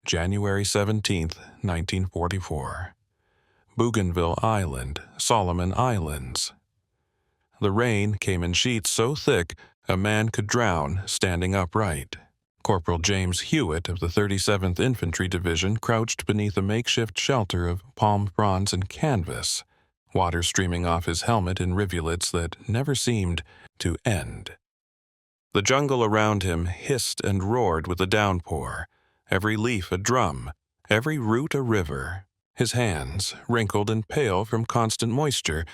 January 17, 1944. Bougainville Island, Solomon Islands. The rain came in sheets so thick a man could drown standing upright. Corporal James Hewitt of the 37th Infantry Division crouched beneath a makeshift shelter of palm fronds and canvas, water streaming off his helmet in rivulets that never seemed to end. The jungle around him hissed and roared with the downpour, every leaf a drum, every root a river. His hands, wrinkled and pale from constant moisture,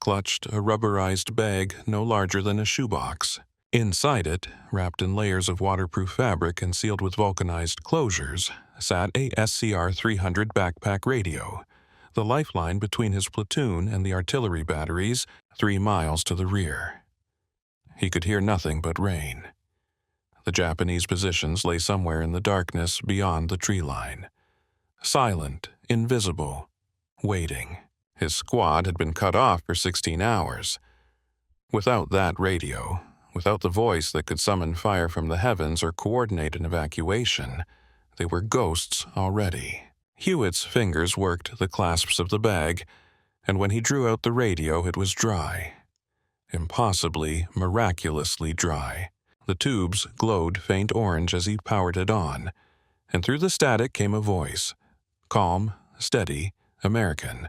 clutched a rubberized bag no larger than a shoebox. Inside it, wrapped in layers of waterproof fabric and sealed with vulcanized closures, sat a SCR-300 backpack radio, the lifeline between his platoon and the artillery batteries 3 miles to the rear. He could hear nothing but rain. The Japanese positions lay somewhere in the darkness beyond the tree line. Silent, invisible, waiting. His squad had been cut off for 16 hours. Without that radio, without the voice that could summon fire from the heavens or coordinate an evacuation, they were ghosts already. Hewitt's fingers worked the clasps of the bag, and when he drew out the radio, it was dry. Impossibly, miraculously dry. The tubes glowed faint orange as he powered it on, and through the static came a voice. Calm, steady, American.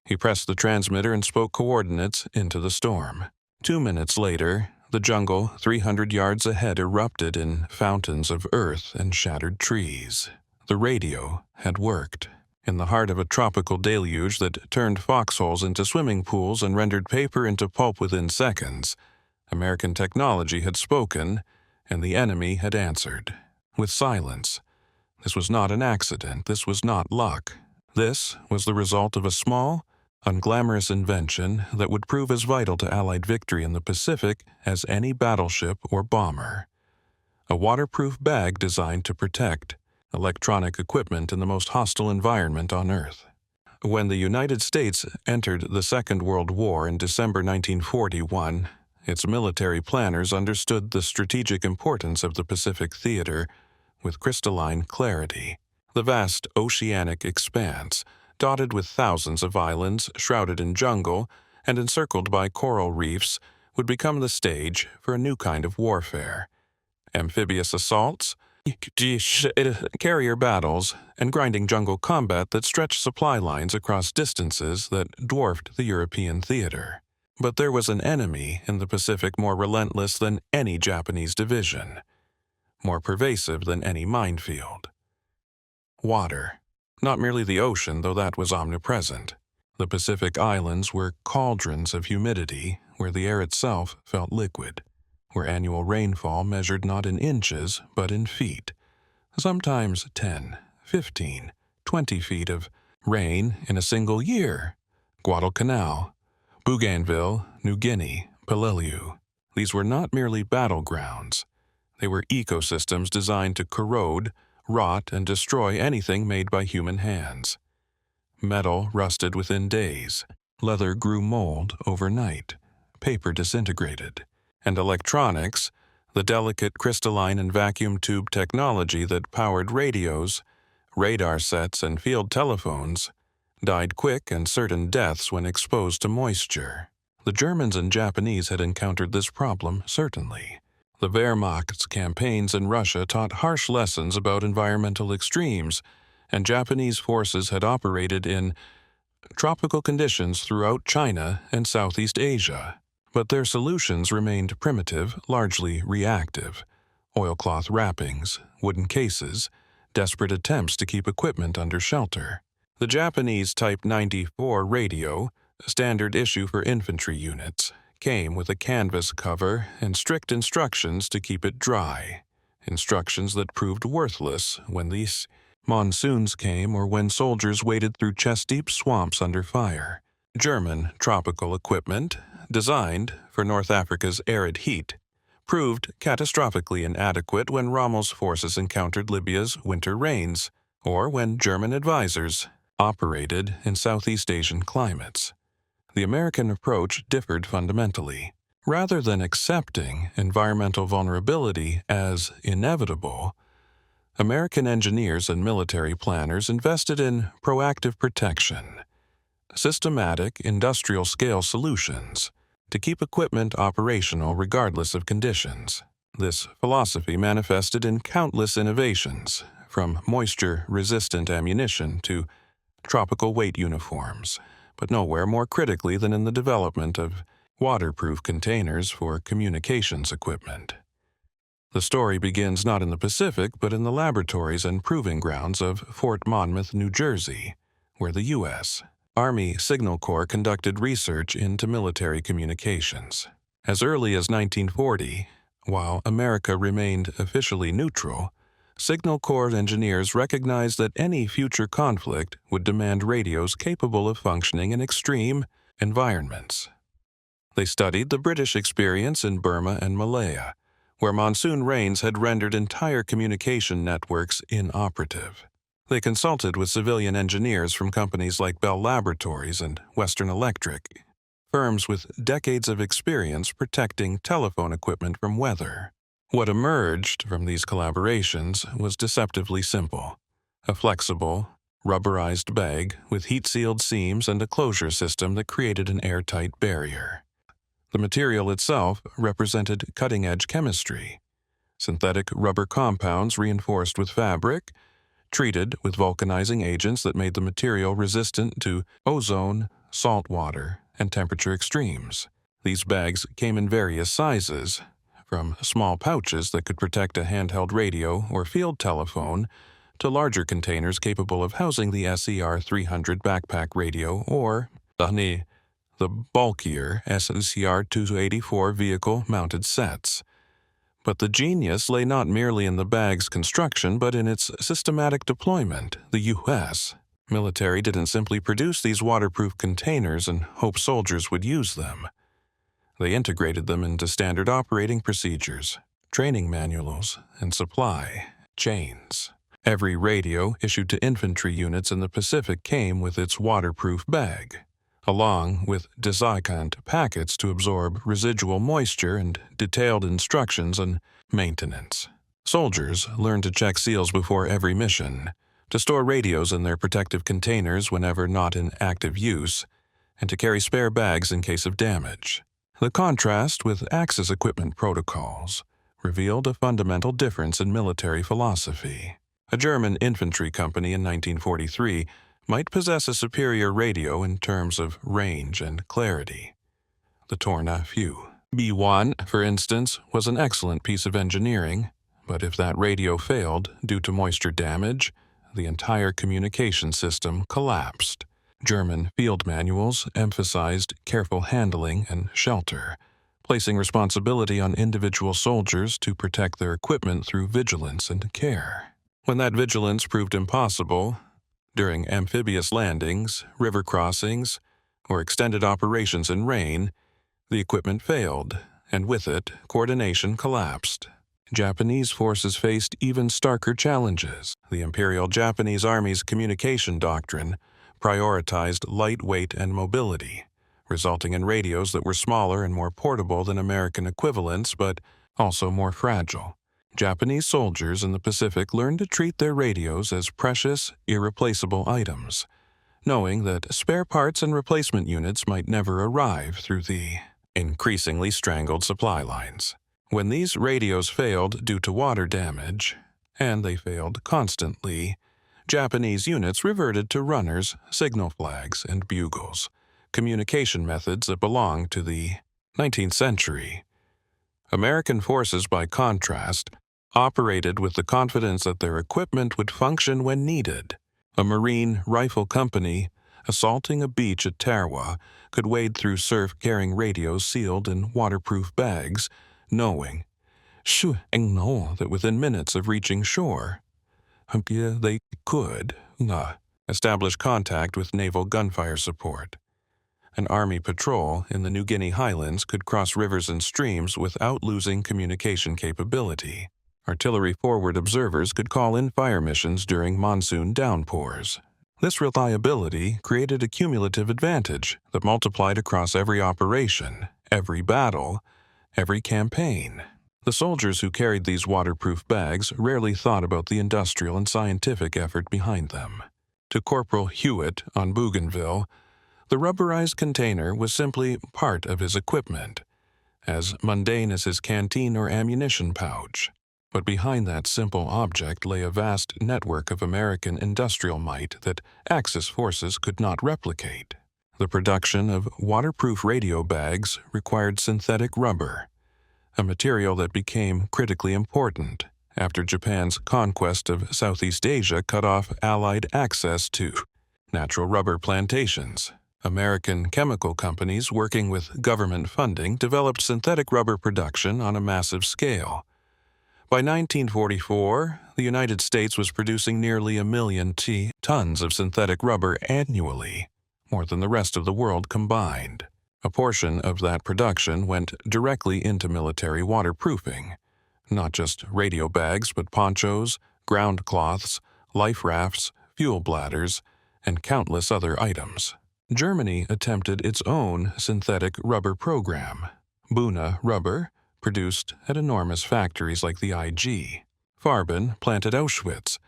He pressed the transmitter and spoke coordinates into the storm. 2 minutes later, the jungle 300 yards ahead erupted in fountains of earth and shattered trees. The radio had worked. In the heart of a tropical deluge that turned foxholes into swimming pools and rendered paper into pulp within seconds, American technology had spoken, and the enemy had answered. With silence. This was not an accident. This was not luck. This was the result of a small, unglamorous invention that would prove as vital to Allied victory in the Pacific as any battleship or bomber. A waterproof bag designed to protect electronic equipment in the most hostile environment on Earth. When the United States entered the Second World War in December 1941, its military planners understood the strategic importance of the Pacific theater with crystalline clarity. The vast oceanic expanse, dotted with thousands of islands shrouded in jungle and encircled by coral reefs, would become the stage for a new kind of warfare. Amphibious assaults, carrier battles, and grinding jungle combat that stretched supply lines across distances that dwarfed the European theater. But there was an enemy in the Pacific more relentless than any Japanese division, more pervasive than any minefield. Water. Not merely the ocean, though that was omnipresent. The Pacific Islands were cauldrons of humidity where the air itself felt liquid, where annual rainfall measured not in inches but in feet, sometimes 10, 15, 20 feet of rain in a single year. Guadalcanal, Bougainville, New Guinea, Peleliu. These were not merely battlegrounds. They were ecosystems designed to corrode, rot, and destroy anything made by human hands. Metal rusted within days, leather grew mold overnight, paper disintegrated, and electronics, the delicate crystalline and vacuum tube technology that powered radios, radar sets, and field telephones, died quick and certain deaths when exposed to moisture. The Germans and Japanese had encountered this problem, certainly. The Wehrmacht's campaigns in Russia taught harsh lessons about environmental extremes, and Japanese forces had operated in tropical conditions throughout China and Southeast Asia. But their solutions remained primitive, largely reactive. Oilcloth wrappings, wooden cases, desperate attempts to keep equipment under shelter. The Japanese Type 94 radio, a standard issue for infantry units, came with a canvas cover and strict instructions to keep it dry, instructions that proved worthless when these monsoons came or when soldiers waded through chest-deep swamps under fire. German tropical equipment, designed for North Africa's arid heat, proved catastrophically inadequate when Rommel's forces encountered Libya's winter rains, or when German advisors operated in Southeast Asian climates. The American approach differed fundamentally. Rather than accepting environmental vulnerability as inevitable, American engineers and military planners invested in proactive protection, systematic industrial-scale solutions to keep equipment operational regardless of conditions. This philosophy manifested in countless innovations, from moisture-resistant ammunition to tropical weight uniforms, but nowhere more critically than in the development of waterproof containers for communications equipment. The story begins not in the Pacific, but in the laboratories and proving grounds of Fort Monmouth, New Jersey, where the U.S. Army Signal Corps conducted research into military communications. As early as 1940, while America remained officially neutral, Signal Corps engineers recognized that any future conflict would demand radios capable of functioning in extreme environments. They studied the British experience in Burma and Malaya, where monsoon rains had rendered entire communication networks inoperative. They consulted with civilian engineers from companies like Bell Laboratories and Western Electric, firms with decades of experience protecting telephone equipment from weather. What emerged from these collaborations was deceptively simple: a flexible, rubberized bag with heat-sealed seams and a closure system that created an airtight barrier. The material itself represented cutting-edge chemistry: synthetic rubber compounds reinforced with fabric, treated with vulcanizing agents that made the material resistant to ozone, salt water, and temperature extremes. These bags came in various sizes, from small pouches that could protect a handheld radio or field telephone to larger containers capable of housing the SER 300 backpack radio or the bulkier SCR 284 vehicle-mounted sets. But the genius lay not merely in the bag's construction, but in its systematic deployment. The U.S. military didn't simply produce these waterproof containers and hope soldiers would use them. They integrated them into standard operating procedures, training manuals, and supply chains. Every radio issued to infantry units in the Pacific came with its waterproof bag, along with desiccant packets to absorb residual moisture and detailed instructions on maintenance. Soldiers learned to check seals before every mission, to store radios in their protective containers whenever not in active use, and to carry spare bags in case of damage. The contrast with Axis equipment protocols revealed a fundamental difference in military philosophy. A German infantry company in 1943 might possess a superior radio in terms of range and clarity. The Tourna Few B1, for instance, was an excellent piece of engineering, but if that radio failed due to moisture damage, the entire communication system collapsed. German field manuals emphasized careful handling and shelter, placing responsibility on individual soldiers to protect their equipment through vigilance and care. When that vigilance proved impossible, during amphibious landings, river crossings, or extended operations in rain, the equipment failed, and with it, coordination collapsed. Japanese forces faced even starker challenges. The Imperial Japanese Army's communication doctrine prioritized lightweight and mobility, resulting in radios that were smaller and more portable than American equivalents, but also more fragile. Japanese soldiers in the Pacific learned to treat their radios as precious, irreplaceable items, knowing that spare parts and replacement units might never arrive through the increasingly strangled supply lines. When these radios failed due to water damage, and they failed constantly, Japanese units reverted to runners, signal flags, and bugles, communication methods that belonged to the 19th century. American forces, by contrast, operated with the confidence that their equipment would function when needed. A Marine rifle company assaulting a beach at Tarawa could wade through surf carrying radios sealed in waterproof bags, knowing that within minutes of reaching shore, they could establish contact with naval gunfire support. An Army patrol in the New Guinea highlands could cross rivers and streams without losing communication capability. Artillery forward observers could call in fire missions during monsoon downpours. This reliability created a cumulative advantage that multiplied across every operation, every battle, every campaign. The soldiers who carried these waterproof bags rarely thought about the industrial and scientific effort behind them. To Corporal Hewitt on Bougainville, the rubberized container was simply part of his equipment, as mundane as his canteen or ammunition pouch. But behind that simple object lay a vast network of American industrial might that Axis forces could not replicate. The production of waterproof radio bags required synthetic rubber, a material that became critically important after Japan's conquest of Southeast Asia cut off Allied access to natural rubber plantations. American chemical companies working with government funding developed synthetic rubber production on a massive scale. By 1944, the United States was producing nearly 1 million tons of synthetic rubber annually, more than the rest of the world combined. A portion of that production went directly into military waterproofing, not just radio bags but ponchos, ground cloths, life rafts, fuel bladders, and countless other items. Germany attempted its own synthetic rubber program. Buna rubber, produced at enormous factories like the IG. Farben planted Auschwitz,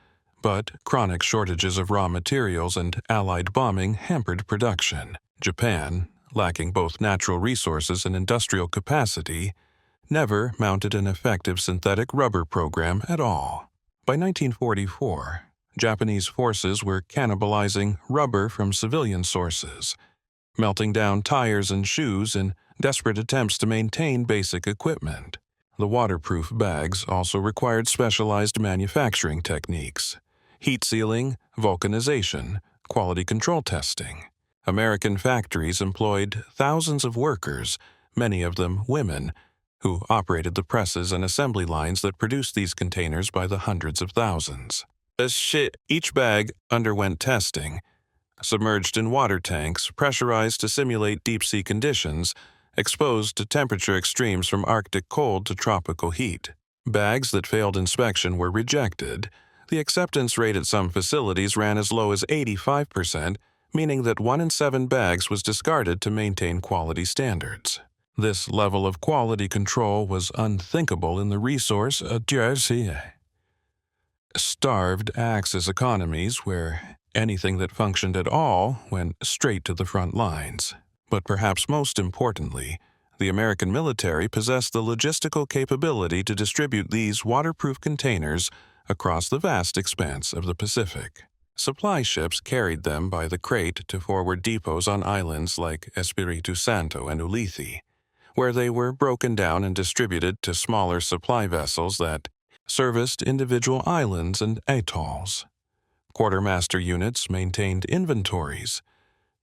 but chronic shortages of raw materials and Allied bombing hampered production. Japan, lacking both natural resources and industrial capacity, never mounted an effective synthetic rubber program at all. By 1944, Japanese forces were cannibalizing rubber from civilian sources, melting down tires and shoes in desperate attempts to maintain basic equipment. The waterproof bags also required specialized manufacturing techniques: heat sealing, vulcanization, quality control testing. American factories employed thousands of workers, many of them women, who operated the presses and assembly lines that produced these containers by the hundreds of thousands. Each bag underwent testing, submerged in water tanks, pressurized to simulate deep-sea conditions, exposed to temperature extremes from Arctic cold to tropical heat. Bags that failed inspection were rejected. The acceptance rate at some facilities ran as low as 85%, meaning that 1 in 7 bags was discarded to maintain quality standards. This level of quality control was unthinkable in the starved Axis economies where anything that functioned at all went straight to the front lines. But perhaps most importantly, the American military possessed the logistical capability to distribute these waterproof containers across the vast expanse of the Pacific. Supply ships carried them by the crate to forward depots on islands like Espiritu Santo and Ulithi, where they were broken down and distributed to smaller supply vessels that serviced individual islands and atolls. Quartermaster units maintained inventories,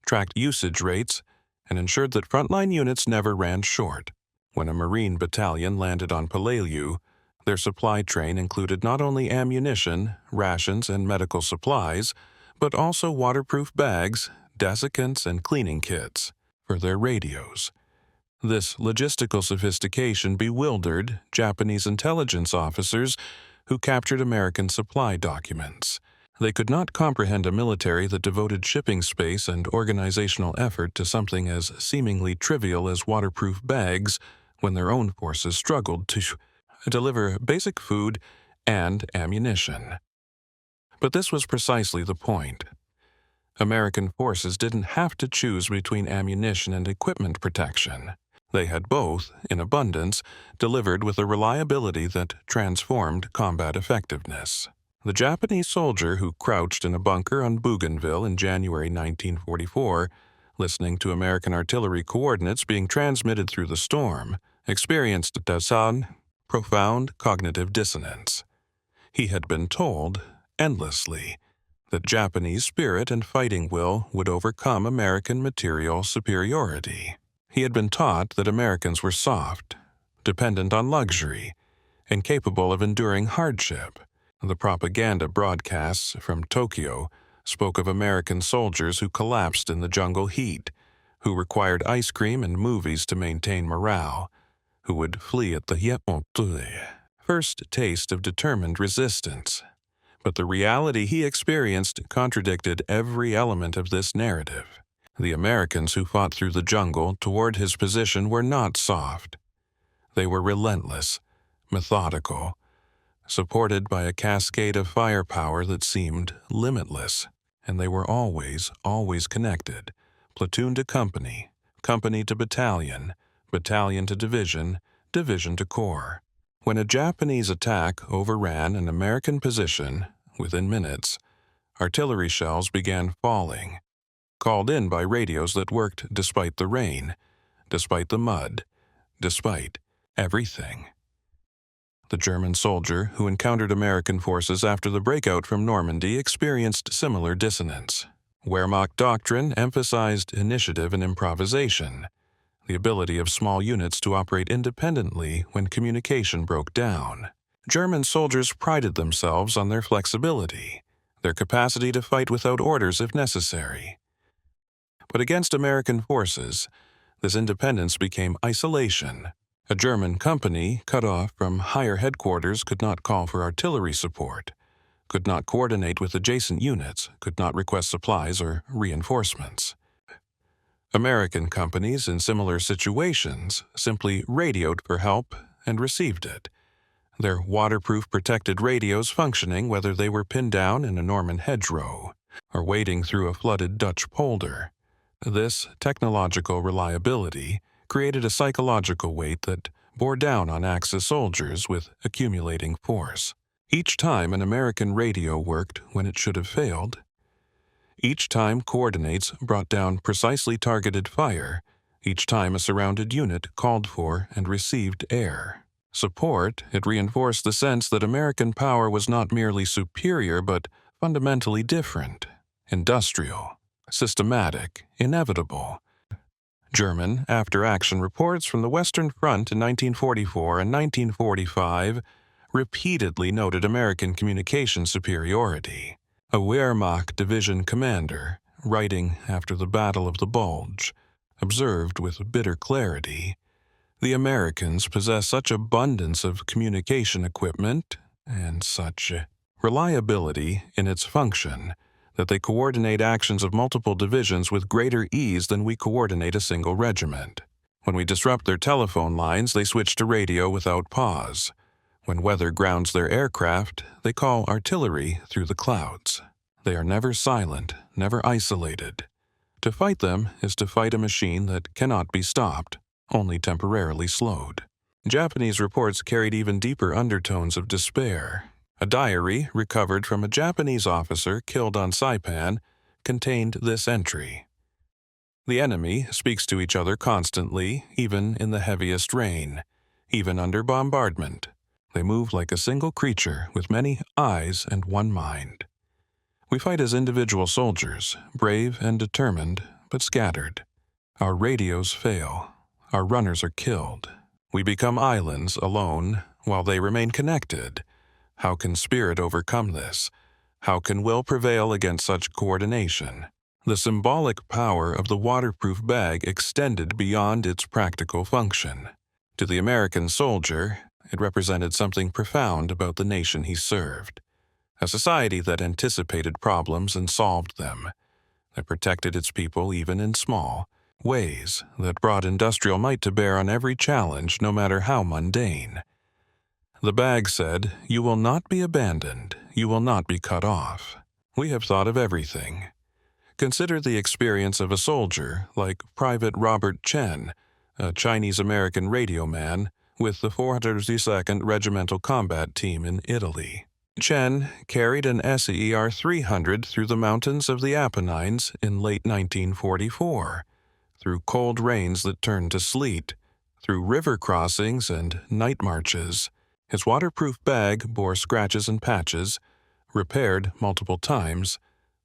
tracked usage rates, and ensured that frontline units never ran short. When a Marine battalion landed on Peleliu, their supply train included not only ammunition, rations, and medical supplies, but also waterproof bags, desiccants, and cleaning kits for their radios. This logistical sophistication bewildered Japanese intelligence officers who captured American supply documents. They could not comprehend a military that devoted shipping space and organizational effort to something as seemingly trivial as waterproof bags when their own forces struggled to deliver basic food and ammunition. But this was precisely the point. American forces didn't have to choose between ammunition and equipment protection. They had both, in abundance, delivered with a reliability that transformed combat effectiveness. The Japanese soldier who crouched in a bunker on Bougainville in January 1944, listening to American artillery coordinates being transmitted through the storm, experienced profound cognitive dissonance. He had been told, endlessly, that Japanese spirit and fighting will would overcome American material superiority. He had been taught that Americans were soft, dependent on luxury, and capable of enduring hardship. The propaganda broadcasts from Tokyo spoke of American soldiers who collapsed in the jungle heat, who required ice cream and movies to maintain morale, who would flee at the first taste of determined resistance. But the reality he experienced contradicted every element of this narrative. The Americans who fought through the jungle toward his position were not soft. They were relentless, methodical, supported by a cascade of firepower that seemed limitless, and they were always connected, platoon to company, company to battalion, battalion to division, division to corps. When a Japanese attack overran an American position, within minutes, artillery shells began falling, called in by radios that worked despite the rain, despite the mud, despite everything. The German soldier who encountered American forces after the breakout from Normandy experienced similar dissonance. Wehrmacht doctrine emphasized initiative and improvisation, the ability of small units to operate independently when communication broke down. German soldiers prided themselves on their flexibility, their capacity to fight without orders if necessary. But against American forces, this independence became isolation. A German company cut off from higher headquarters could not call for artillery support, could not coordinate with adjacent units, could not request supplies or reinforcements. American companies in similar situations simply radioed for help and received it, their waterproof protected radios functioning whether they were pinned down in a Norman hedgerow or wading through a flooded Dutch polder. This technological reliability created a psychological weight that bore down on Axis soldiers with accumulating force. Each time an American radio worked when it should have failed, each time coordinates brought down precisely targeted fire, each time a surrounded unit called for and received air support, it reinforced the sense that American power was not merely superior but fundamentally different, industrial, systematic, inevitable. German after-action reports from the Western Front in 1944 and 1945 repeatedly noted American communication superiority. A Wehrmacht division commander, writing after the Battle of the Bulge, observed with bitter clarity, "The Americans possess such abundance of communication equipment and such reliability in its function that they coordinate actions of multiple divisions with greater ease than we coordinate a single regiment. When we disrupt their telephone lines, they switch to radio without pause. When weather grounds their aircraft, they call artillery through the clouds. They are never silent, never isolated. To fight them is to fight a machine that cannot be stopped, only temporarily slowed." Japanese reports carried even deeper undertones of despair. A diary recovered from a Japanese officer killed on Saipan contained this entry: "The enemy speaks to each other constantly, even in the heaviest rain, even under bombardment. They move like a single creature with many eyes and one mind. We fight as individual soldiers, brave and determined, but scattered. Our radios fail. Our runners are killed. We become islands alone while they remain connected. How can spirit overcome this? How can will prevail against such coordination?" The symbolic power of the waterproof bag extended beyond its practical function. To the American soldier, it represented something profound about the nation he served. A society that anticipated problems and solved them, that protected its people even in small ways, that brought industrial might to bear on every challenge, no matter how mundane. The bag said, "You will not be abandoned. You will not be cut off. We have thought of everything." Consider the experience of a soldier like Private Robert Chen, a Chinese-American radio man with the 402nd Regimental Combat Team in Italy. Chen carried an SER 300 through the mountains of the Apennines in late 1944, through cold rains that turned to sleet, through river crossings and night marches. His waterproof bag bore scratches and patches, repaired multiple times,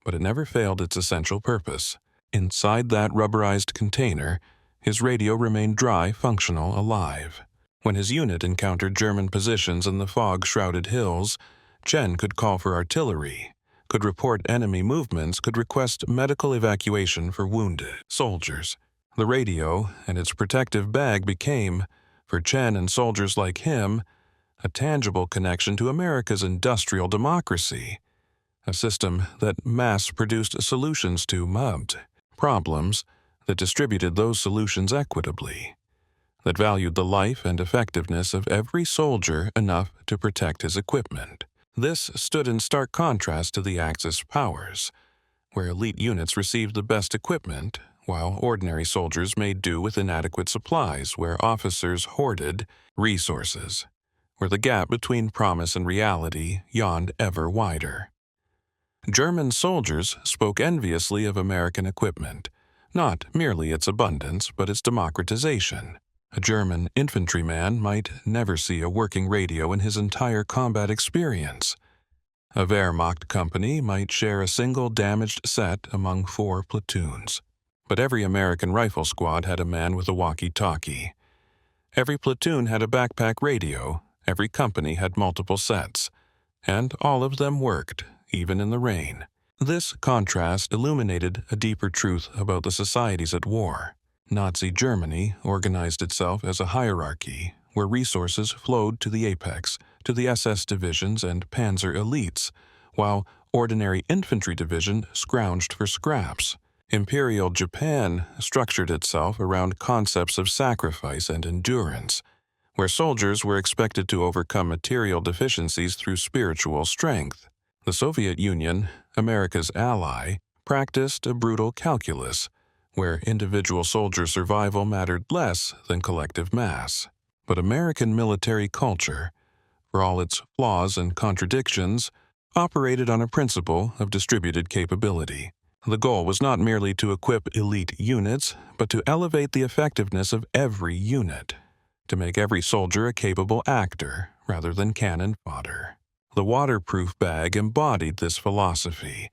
but it never failed its essential purpose. Inside that rubberized container, his radio remained dry, functional, alive. When his unit encountered German positions in the fog-shrouded hills, Chen could call for artillery, could report enemy movements, could request medical evacuation for wounded soldiers. The radio and its protective bag became, for Chen and soldiers like him, a tangible connection to America's industrial democracy, a system that mass-produced solutions to problems that distributed those solutions equitably. that valued the life and effectiveness of every soldier enough to protect his equipment. This stood in stark contrast to the Axis powers, where elite units received the best equipment, while ordinary soldiers made do with inadequate supplies, where officers hoarded resources, where the gap between promise and reality yawned ever wider. German soldiers spoke enviously of American equipment, not merely its abundance, but its democratization. A German infantryman might never see a working radio in his entire combat experience. A Wehrmacht company might share a single damaged set among 4 platoons. But every American rifle squad had a man with a walkie-talkie. Every platoon had a backpack radio, every company had multiple sets, and all of them worked, even in the rain. This contrast illuminated a deeper truth about the societies at war. Nazi Germany organized itself as a hierarchy where resources flowed to the apex, to the SS divisions and panzer elites, while ordinary infantry division scrounged for scraps. Imperial Japan structured itself around concepts of sacrifice and endurance, where soldiers were expected to overcome material deficiencies through spiritual strength. The Soviet Union, America's ally, practiced a brutal calculus, where individual soldier survival mattered less than collective mass. But American military culture, for all its flaws and contradictions, operated on a principle of distributed capability. The goal was not merely to equip elite units, but to elevate the effectiveness of every unit, to make every soldier a capable actor rather than cannon fodder. The waterproof bag embodied this philosophy.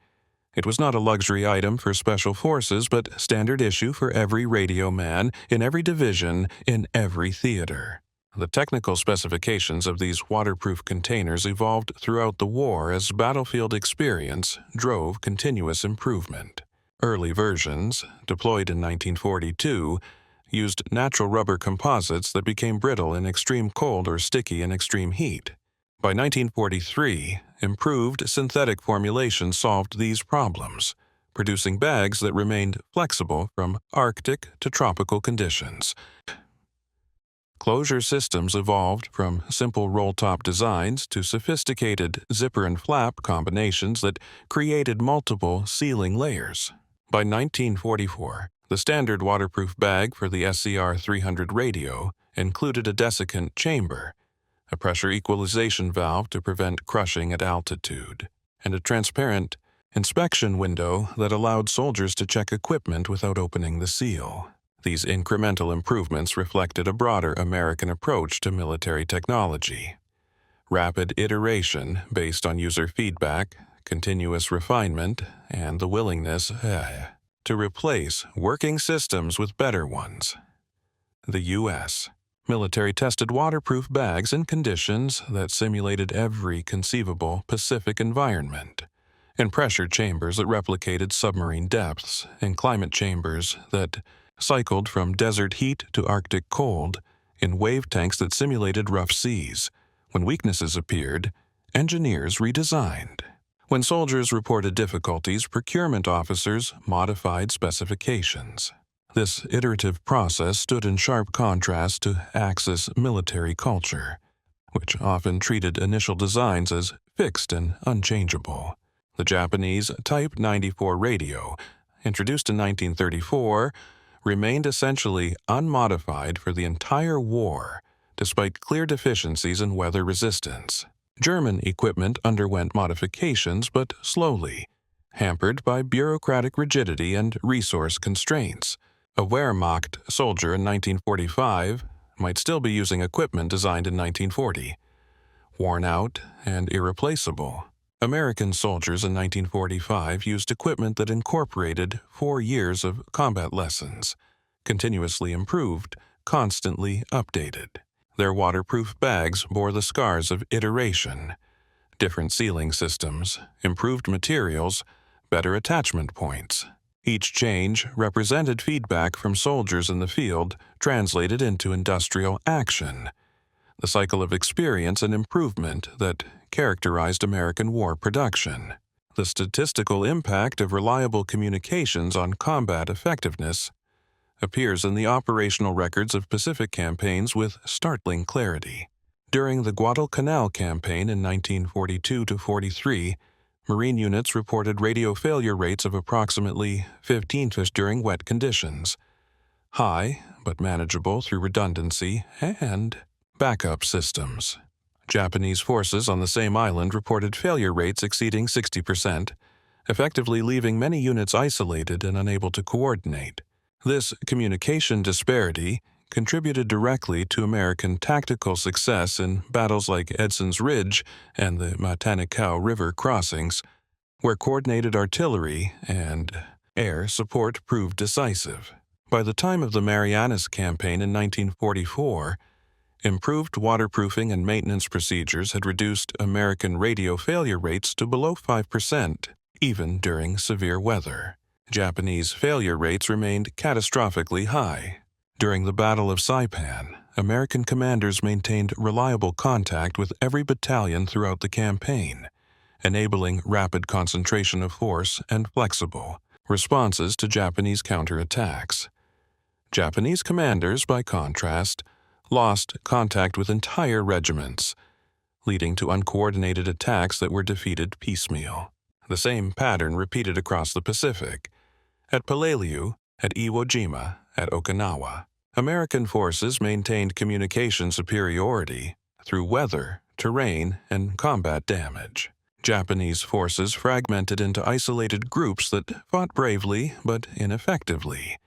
It was not a luxury item for special forces, but standard issue for every radio man, in every division, in every theater. The technical specifications of these waterproof containers evolved throughout the war as battlefield experience drove continuous improvement. Early versions, deployed in 1942, used natural rubber composites that became brittle in extreme cold or sticky in extreme heat. By 1943, improved synthetic formulations solved these problems, producing bags that remained flexible from Arctic to tropical conditions. Closure systems evolved from simple roll-top designs to sophisticated zipper and flap combinations that created multiple sealing layers. By 1944, the standard waterproof bag for the SCR 300 radio included a desiccant chamber, a pressure equalization valve to prevent crushing at altitude, and a transparent inspection window that allowed soldiers to check equipment without opening the seal. These incremental improvements reflected a broader American approach to military technology. Rapid iteration based on user feedback, continuous refinement, and the willingness to replace working systems with better ones. The U.S. military tested waterproof bags in conditions that simulated every conceivable Pacific environment, in pressure chambers that replicated submarine depths, in climate chambers that cycled from desert heat to Arctic cold, in wave tanks that simulated rough seas. When weaknesses appeared, engineers redesigned. When soldiers reported difficulties, procurement officers modified specifications. This iterative process stood in sharp contrast to Axis military culture, which often treated initial designs as fixed and unchangeable. The Japanese Type 94 radio, introduced in 1934, remained essentially unmodified for the entire war, despite clear deficiencies in weather resistance. German equipment underwent modifications, but slowly, hampered by bureaucratic rigidity and resource constraints. A Wehrmacht soldier in 1945 might still be using equipment designed in 1940, worn out and irreplaceable. American soldiers in 1945 used equipment that incorporated 4 years of combat lessons, continuously improved, constantly updated. Their waterproof bags bore the scars of iteration, different sealing systems, improved materials, better attachment points. Each change represented feedback from soldiers in the field translated into industrial action, the cycle of experience and improvement that characterized American war production. The statistical impact of reliable communications on combat effectiveness appears in the operational records of Pacific campaigns with startling clarity. During the Guadalcanal campaign in 1942-43, Marine units reported radio failure rates of approximately 15% during wet conditions. High, but manageable through redundancy and backup systems. Japanese forces on the same island reported failure rates exceeding 60%, effectively leaving many units isolated and unable to coordinate. This communication disparity contributed directly to American tactical success in battles like Edson's Ridge and the Matanikau River crossings, where coordinated artillery and air support proved decisive. By the time of the Marianas Campaign in 1944, improved waterproofing and maintenance procedures had reduced American radio failure rates to below 5%, even during severe weather. Japanese failure rates remained catastrophically high. During the Battle of Saipan, American commanders maintained reliable contact with every battalion throughout the campaign, enabling rapid concentration of force and flexible responses to Japanese counterattacks. Japanese commanders, by contrast, lost contact with entire regiments, leading to uncoordinated attacks that were defeated piecemeal. The same pattern repeated across the Pacific. At Peleliu, at Iwo Jima, at Okinawa, American forces maintained communication superiority through weather, terrain, and combat damage. Japanese forces fragmented into isolated groups that fought bravely but ineffectively,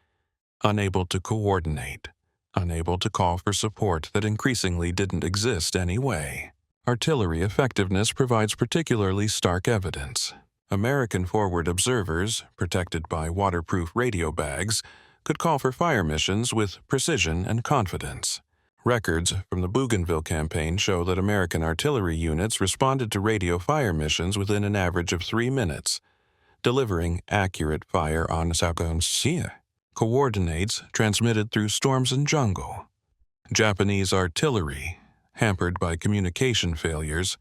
unable to coordinate, unable to call for support that increasingly didn't exist anyway. Artillery effectiveness provides particularly stark evidence. American forward observers, protected by waterproof radio bags, could call for fire missions with precision and confidence. Records from the Bougainville campaign show that American artillery units responded to radio fire missions within an average of 3 minutes, delivering accurate fire on Sakonsia. Coordinates transmitted through storms and jungle. Japanese artillery, hampered by communication failures,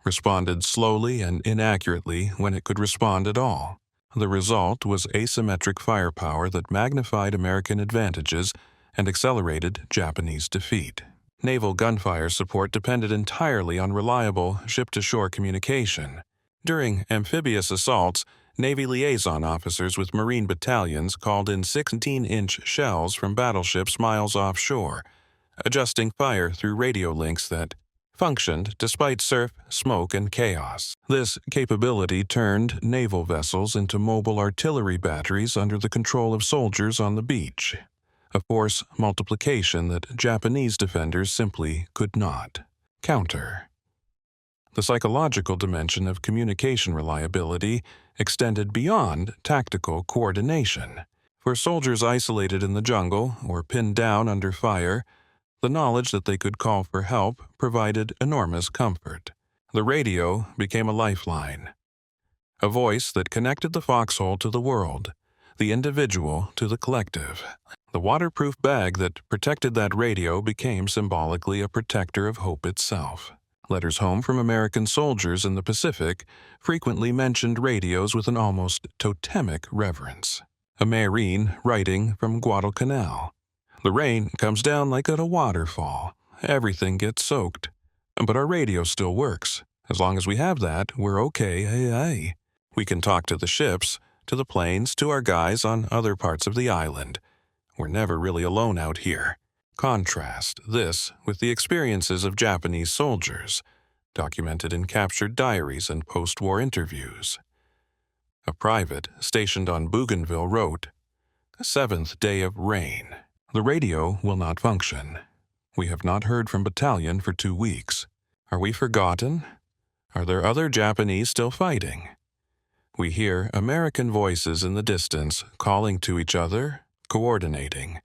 responded slowly and inaccurately when it could respond at all. The result was asymmetric firepower that magnified American advantages and accelerated Japanese defeat. Naval gunfire support depended entirely on reliable ship-to-shore communication. During amphibious assaults, Navy liaison officers with Marine battalions called in 16-inch shells from battleships miles offshore, adjusting fire through radio links that functioned despite surf, smoke, and chaos. This capability turned naval vessels into mobile artillery batteries under the control of soldiers on the beach, a force multiplication that Japanese defenders simply could not counter. The psychological dimension of communication reliability extended beyond tactical coordination. For soldiers isolated in the jungle or pinned down under fire, the knowledge that they could call for help provided enormous comfort. The radio became a lifeline, a voice that connected the foxhole to the world, the individual to the collective. The waterproof bag that protected that radio became symbolically a protector of hope itself. Letters home from American soldiers in the Pacific frequently mentioned radios with an almost totemic reverence. A Marine writing from Guadalcanal. The rain comes down like at a waterfall. Everything gets soaked. But our radio still works. As long as we have that, we're okay. We can talk to the ships, to the planes, to our guys on other parts of the island. We're never really alone out here. Contrast this with the experiences of Japanese soldiers, documented in captured diaries and post-war interviews. A private stationed on Bougainville wrote, "7th day of rain. The radio will not function. We have not heard from battalion for 2 weeks. Are we forgotten? Are there other Japanese still fighting? We hear American voices in the distance calling to each other, coordinating.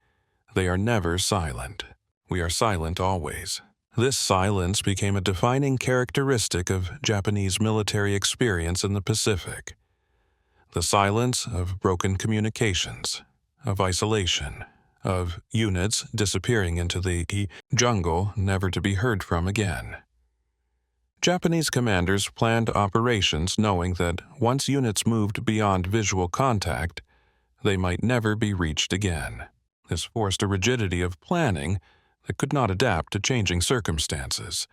They are never silent. We are silent always." This silence became a defining characteristic of Japanese military experience in the Pacific. The silence of broken communications, of isolation, of units disappearing into the jungle never to be heard from again. Japanese commanders planned operations knowing that once units moved beyond visual contact, they might never be reached again. This forced a rigidity of planning that could not adapt to changing circumstances,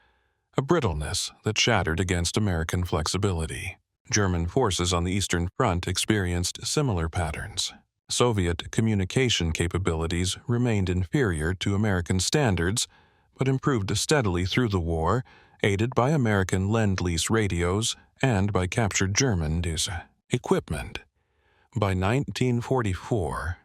a brittleness that shattered against American flexibility. German forces on the Eastern Front experienced similar patterns. Soviet communication capabilities remained inferior to American standards, but improved steadily through the war, aided by American Lend-Lease radios and by captured German equipment. By 1944,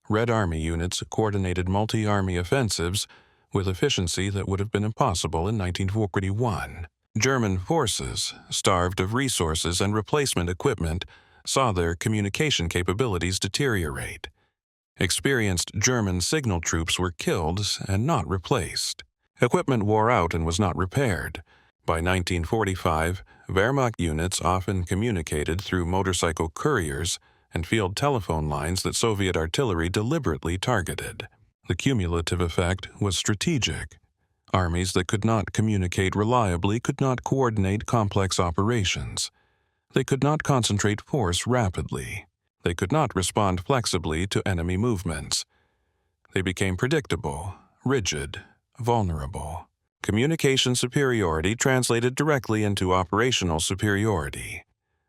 Red Army units coordinated multi-army offensives with efficiency that would have been impossible in 1941. German forces, starved of resources and replacement equipment, saw their communication capabilities deteriorate. Experienced German signal troops were killed and not replaced. Equipment wore out and was not repaired. By 1945, Wehrmacht units often communicated through motorcycle couriers and field telephone lines that Soviet artillery deliberately targeted. The cumulative effect was strategic. Armies that could not communicate reliably could not coordinate complex operations. They could not concentrate force rapidly. They could not respond flexibly to enemy movements. They became predictable, rigid, vulnerable. Communication superiority translated directly into operational superiority,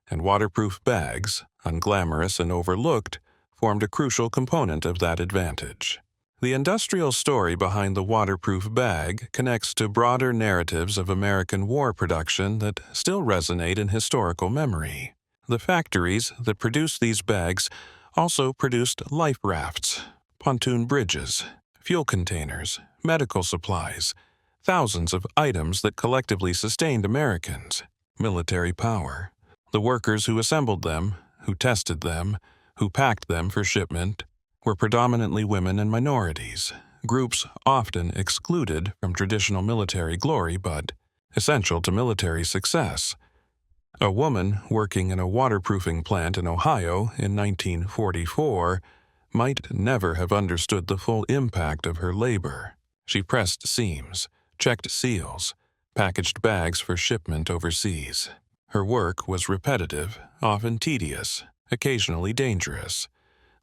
and waterproof bags, unglamorous and overlooked, formed a crucial component of that advantage. The industrial story behind the waterproof bag connects to broader narratives of American war production that still resonate in historical memory. The factories that produced these bags also produced life rafts, pontoon bridges, fuel containers, medical supplies, thousands of items that collectively sustained Americans' military power. The workers who assembled them, who tested them, who packed them for shipment, were predominantly women and minorities, groups often excluded from traditional military glory but essential to military success. A woman working in a waterproofing plant in Ohio in 1944 might never have understood the full impact of her labor. She pressed seams, checked seals, packaged bags for shipment overseas. Her work was repetitive, often tedious, occasionally dangerous.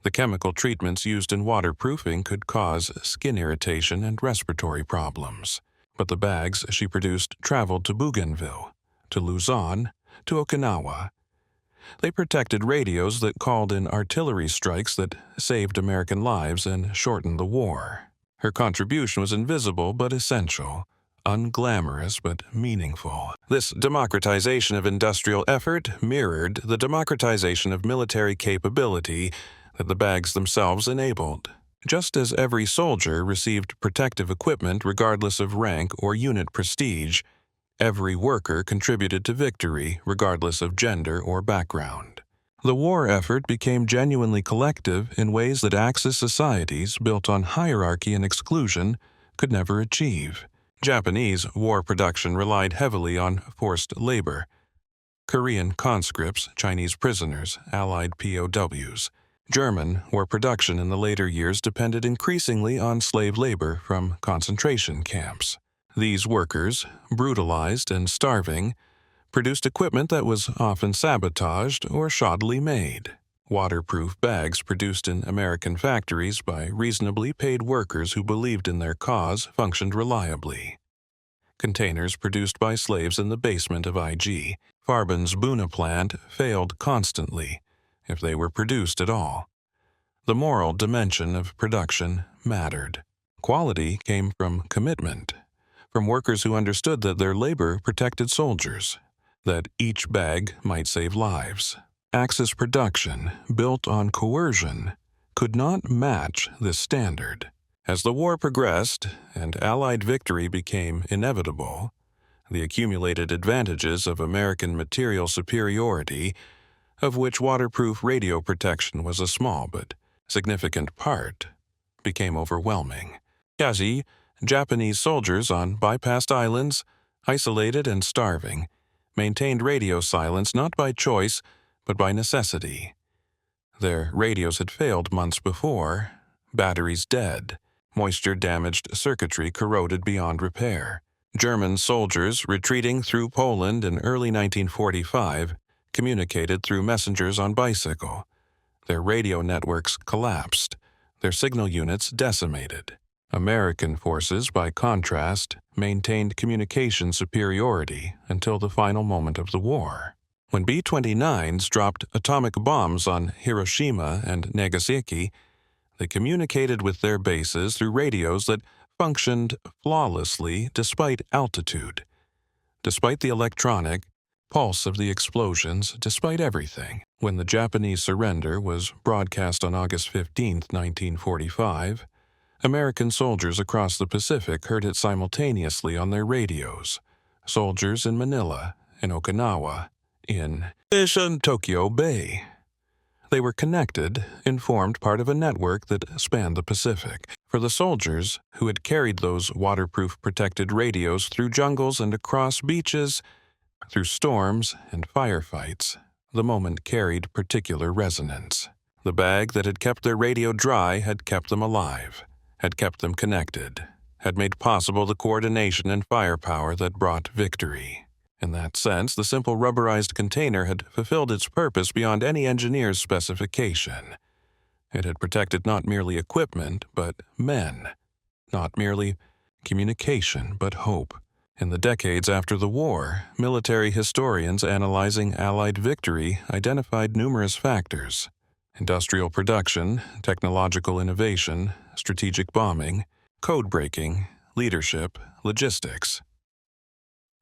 The chemical treatments used in waterproofing could cause skin irritation and respiratory problems. But the bags she produced traveled to Bougainville, to Luzon, to Okinawa. They protected radios that called in artillery strikes that saved American lives and shortened the war. Her contribution was invisible but essential, unglamorous but meaningful. This democratization of industrial effort mirrored the democratization of military capability that the bags themselves enabled. Just as every soldier received protective equipment regardless of rank or unit prestige, every worker contributed to victory regardless of gender or background. The war effort became genuinely collective in ways that Axis societies built on hierarchy and exclusion could never achieve. Japanese war production relied heavily on forced labor. Korean conscripts, Chinese prisoners, Allied POWs. German war production in the later years depended increasingly on slave labor from concentration camps. These workers, brutalized and starving, produced equipment that was often sabotaged or shoddily made. Waterproof bags produced in American factories by reasonably paid workers who believed in their cause functioned reliably. Containers produced by slaves in the basement of IG. Farben's Buna plant failed constantly, if they were produced at all. The moral dimension of production mattered. Quality came from commitment, from workers who understood that their labor protected soldiers, that each bag might save lives. Axis production, built on coercion, could not match this standard. As the war progressed and Allied victory became inevitable, the accumulated advantages of American material superiority, of which waterproof radio protection was a small but significant part, became overwhelming. Yazi, Japanese soldiers on bypassed islands, isolated and starving, maintained radio silence not by choice but by necessity. Their radios had failed months before, batteries dead, moisture-damaged circuitry corroded beyond repair. German soldiers retreating through Poland in early 1945 communicated through messengers on bicycle. Their radio networks collapsed, their signal units decimated. American forces, by contrast, maintained communication superiority until the final moment of the war. When B-29s dropped atomic bombs on Hiroshima and Nagasaki, they communicated with their bases through radios that functioned flawlessly despite altitude, despite the electronic pulse of the explosions, despite everything. When the Japanese surrender was broadcast on August 15, 1945, American soldiers across the Pacific heard it simultaneously on their radios. Soldiers in Manila, in Okinawa, in Tokyo Bay. They were connected and formed part of a network that spanned the Pacific. For the soldiers who had carried those waterproof protected radios through jungles and across beaches, through storms and firefights, the moment carried particular resonance. The bag that had kept their radio dry had kept them alive, had kept them connected, had made possible the coordination and firepower that brought victory. In that sense, the simple rubberized container had fulfilled its purpose beyond any engineer's specification. It had protected not merely equipment, but men. Not merely communication, but hope. In the decades after the war, military historians analyzing Allied victory identified numerous factors: industrial production, technological innovation, strategic bombing, code breaking, leadership, logistics.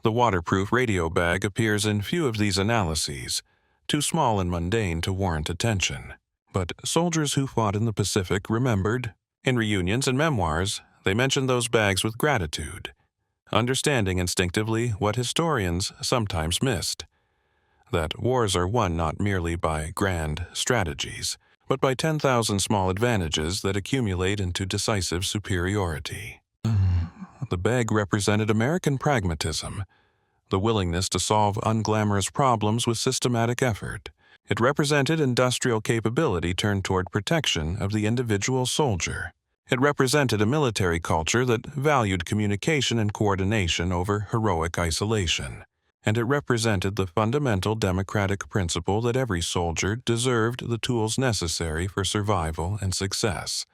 The waterproof radio bag appears in few of these analyses, too small and mundane to warrant attention. But soldiers who fought in the Pacific remembered. In reunions and memoirs, they mentioned those bags with gratitude, understanding instinctively what historians sometimes missed: that wars are won not merely by grand strategies, but by 10,000 small advantages that accumulate into decisive superiority. The bag represented American pragmatism, the willingness to solve unglamorous problems with systematic effort. It represented industrial capability turned toward protection of the individual soldier. It represented a military culture that valued communication and coordination over heroic isolation. And it represented the fundamental democratic principle that every soldier deserved the tools necessary for survival and success,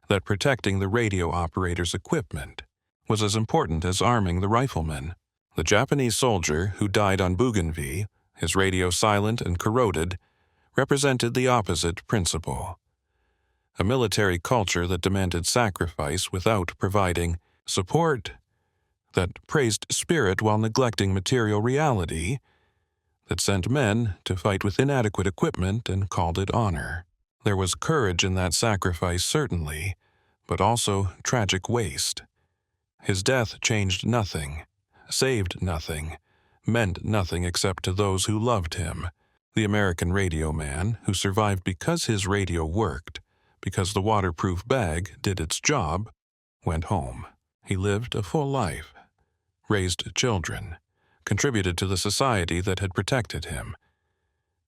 that protecting the radio operator's equipment was as important as arming the rifleman. The Japanese soldier who died on Bougainville, his radio silent and corroded, represented the opposite principle. A military culture that demanded sacrifice without providing support, that praised spirit while neglecting material reality, that sent men to fight with inadequate equipment and called it honor. There was courage in that sacrifice, certainly, but also tragic waste. His death changed nothing, saved nothing, meant nothing except to those who loved him. The American radio man, who survived because his radio worked, because the waterproof bag did its job, went home. He lived a full life, raised children, contributed to the society that had protected him.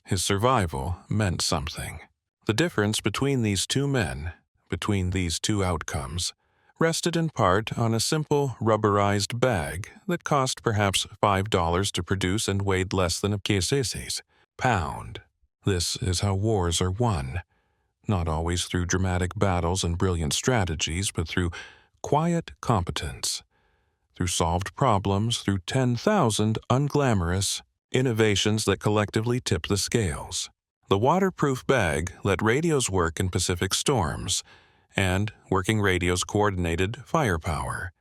His survival meant something. The difference between these two men, between these two outcomes, rested in part on a simple rubberized bag that cost perhaps $5 to produce and weighed less than a pound. This is how wars are won, not always through dramatic battles and brilliant strategies, but through quiet competence, through solved problems, through 10,000 unglamorous innovations that collectively tip the scales. The waterproof bag let radios work in Pacific storms, and working radios coordinated firepower.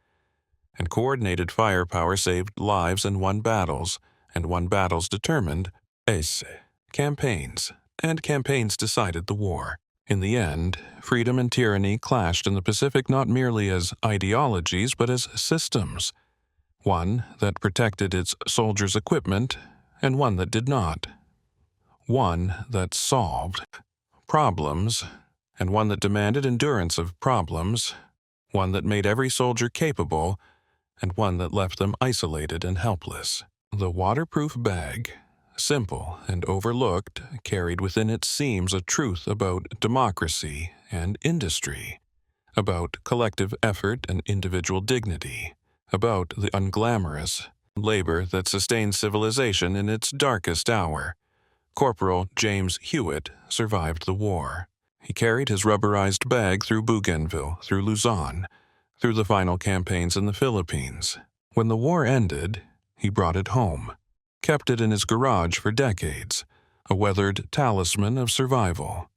And coordinated firepower saved lives and won battles, and won battles determined campaigns, and campaigns decided the war. In the end, freedom and tyranny clashed in the Pacific not merely as ideologies but as systems, one that protected its soldiers' equipment and one that did not, one that solved problems and one that demanded endurance of problems, one that made every soldier capable and one that left them isolated and helpless. The waterproof bag, simple and overlooked, carried within its seams a truth about democracy and industry, about collective effort and individual dignity, about the unglamorous labor that sustained civilization in its darkest hour. Corporal James Hewitt survived the war. He carried his rubberized bag through Bougainville, through Luzon, through the final campaigns in the Philippines. When the war ended, he brought it home, kept it in his garage for decades, a weathered talisman of survival.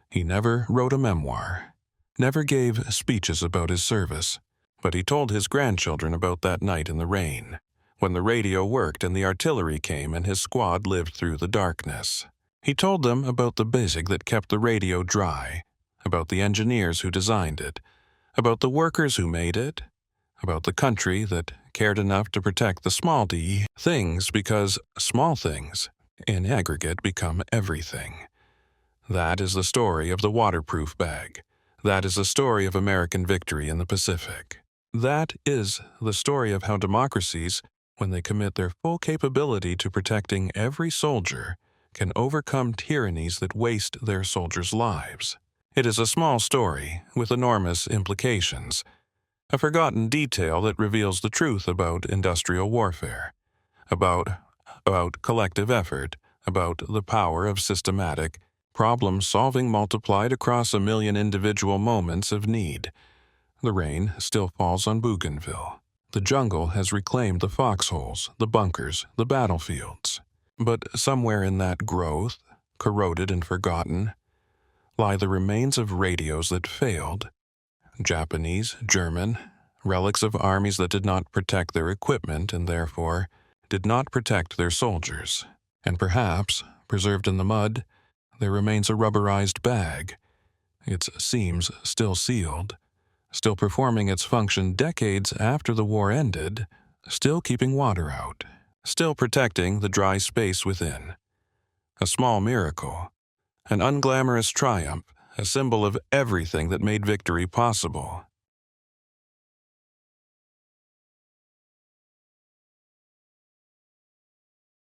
He never wrote a memoir, never gave speeches about his service, but he told his grandchildren about that night in the rain, when the radio worked and the artillery came and his squad lived through the darkness. He told them about the basic that kept the radio dry, about the engineers who designed it, about the workers who made it, about the country that cared enough to protect the small d things because small things, in aggregate, become everything. That is the story of the waterproof bag. That is the story of American victory in the Pacific. That is the story of how democracies, when they commit their full capability to protecting every soldier, can overcome tyrannies that waste their soldiers' lives. It is a small story with enormous implications, a forgotten detail that reveals the truth about industrial warfare, about collective effort, about the power of systematic problem-solving multiplied across a million individual moments of need. The rain still falls on Bougainville. The jungle has reclaimed the foxholes, the bunkers, the battlefields. But somewhere in that growth, corroded and forgotten, lie the remains of radios that failed, Japanese, German, relics of armies that did not protect their equipment and therefore did not protect their soldiers. And perhaps, preserved in the mud, there remains a rubberized bag, its seams still sealed, still performing its function decades after the war ended, still keeping water out, still protecting the dry space within. A small miracle, an unglamorous triumph, a symbol of everything that made victory possible.